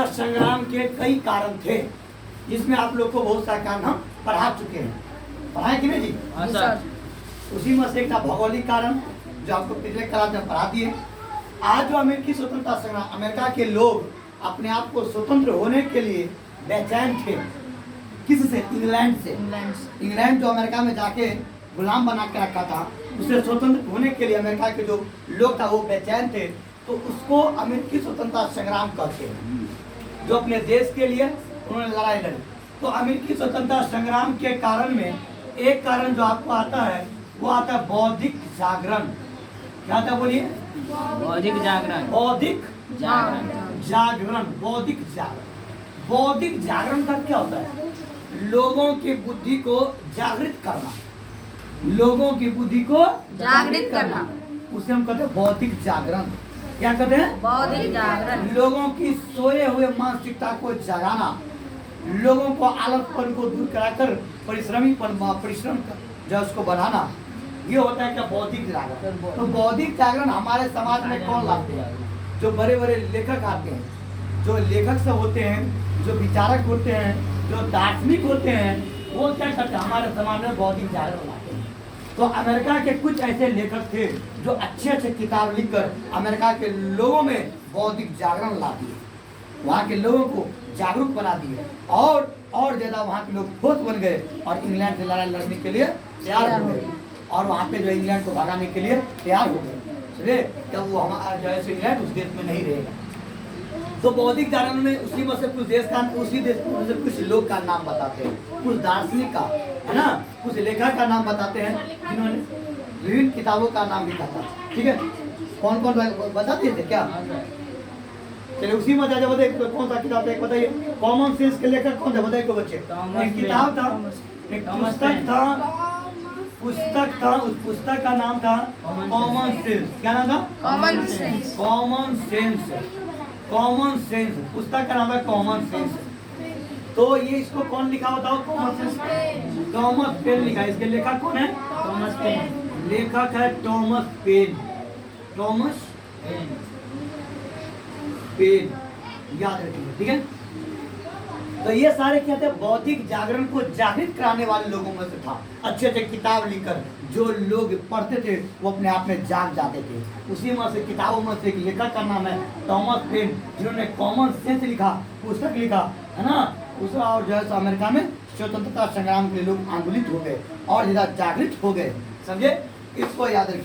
संग्राम के कई कारण थे, जिसमें आप लोग को बहुत सारे कारण हम पढ़ा चुके हैं। पढ़ाए कि नहीं जी? हाँ सर। उसी में से एक था भौगोलिक कारण, जो आपको पिछले क्लास में पढ़ा दिए। आज जो अमेरिकी स्वतंत्रता संग्राम, अमेरिका के लोग अपने आप को स्वतंत्र होने के लिए बेचैन थे। किससे? इंग्लैंड से। इंग्लैंड जो अमेरिका में जाके गुलाम बना के रखा था, उससे स्वतंत्र होने के लिए अमेरिका के जो लोग था वो बेचैन थे, तो उसको अमेरिकी स्वतंत्रता संग्राम कहते हैं, जो अपने देश के लिए उन्होंने लड़ाई लड़ी। तो अमेरिकी स्वतंत्रता संग्राम के कारण में एक कारण जो आपको आता है वो आता है बौद्धिक जागरण। क्या आता है बोलिए? बौद्धिक जागरण। बौद्धिक जागरण। जागरण, बौद्धिक जागरण। बौद्धिक जागरण का क्या होता है? लोगों की बुद्धि को जागृत करना, लोगों की बुद्धि को जागृत करना, उसे हम कहते हैं बौद्धिक जागरण। क्या कहते हैं? बौद्धिक जागरण। लोगों की सोए हुए मानसिकता को जगाना, लोगों को आलसपन को दूर कराकर परिश्रम जो उसको बनाना, ये होता है क्या? बौद्धिक जागरण। तो बौद्धिक जागरण हमारे समाज में कौन लाते हैं? जो बड़े बड़े लेखक आते हैं, जो लेखक सब होते हैं, जो विचारक होते हैं, जो दार्शनिक होते हैं, वो क्या करते हैं? हमारे समाज में बौद्धिक जागरण लाते हैं। तो अमेरिका के कुछ ऐसे लेखक थे जो अच्छे अच्छे किताब लिखकर अमेरिका के लोगों में बौद्धिक जागरण ला दिए, वहाँ के लोगों को जागरूक बना दिए, और ज़्यादा वहाँ के लोग ठोस बन गए और इंग्लैंड से लड़ाई लड़ने के लिए तैयार हो गए, और वहाँ पे जो इंग्लैंड को भगाने के लिए तैयार हो गए। चलिए, जब वो हमारा जो है इंग्लैंड उस देश में नहीं रहेगा। तो बौद्धिक जागरण में उसी में से कुछ देश का, उसी देश में से कुछ लोग का नाम बताते हैं, कुछ दार्शनिक का, है ना, कुछ लेखक का नाम बताते हैं जिन्होंने विभिन्न किताबों का नाम लिखा था। ठीक है, कौन कौन बता दिए थे क्या? चलिए उसी में जा बताइए कौन सा किताब था, एक बताइए। कॉमन सेंस के लेखक कौन थे बताइए को बच्चे? एक किताब था, एक पुस्तक था, उस पुस्तक का नाम था कॉमन सेंस। क्या नाम था? Common sense. Common sense. Common sense पुस्तक का नाम है कॉमन सेंस। तो ये इसको कौन लिखा बताओ? कॉमन सेंस टॉमस पेन लिखा है। इसके लेखक कौन है? Thomas Paine. लेखक है टॉमस पेन। टॉमस पेन, याद रखिए। ठीक है, तो ये सारे क्या थे? बौद्धिक जागरण को जागृत कराने वाले लोगों में से था। अच्छे अच्छे किताब लिखकर जो लोग पढ़ते थे वो अपने आप में जाग जाते थे। उसी में से किताबों में से एक लेखक का नाम है टॉमस पेन, जिन्होंने कॉमन सेंस लिखा, पुस्तक लिखा, है ना। उस और जो है अमेरिका में स्वतंत्रता संग्राम के लिए लोग आंदोलित हो गए और ज्यादा जागृत हो गए। समझे? इसको याद रखिए।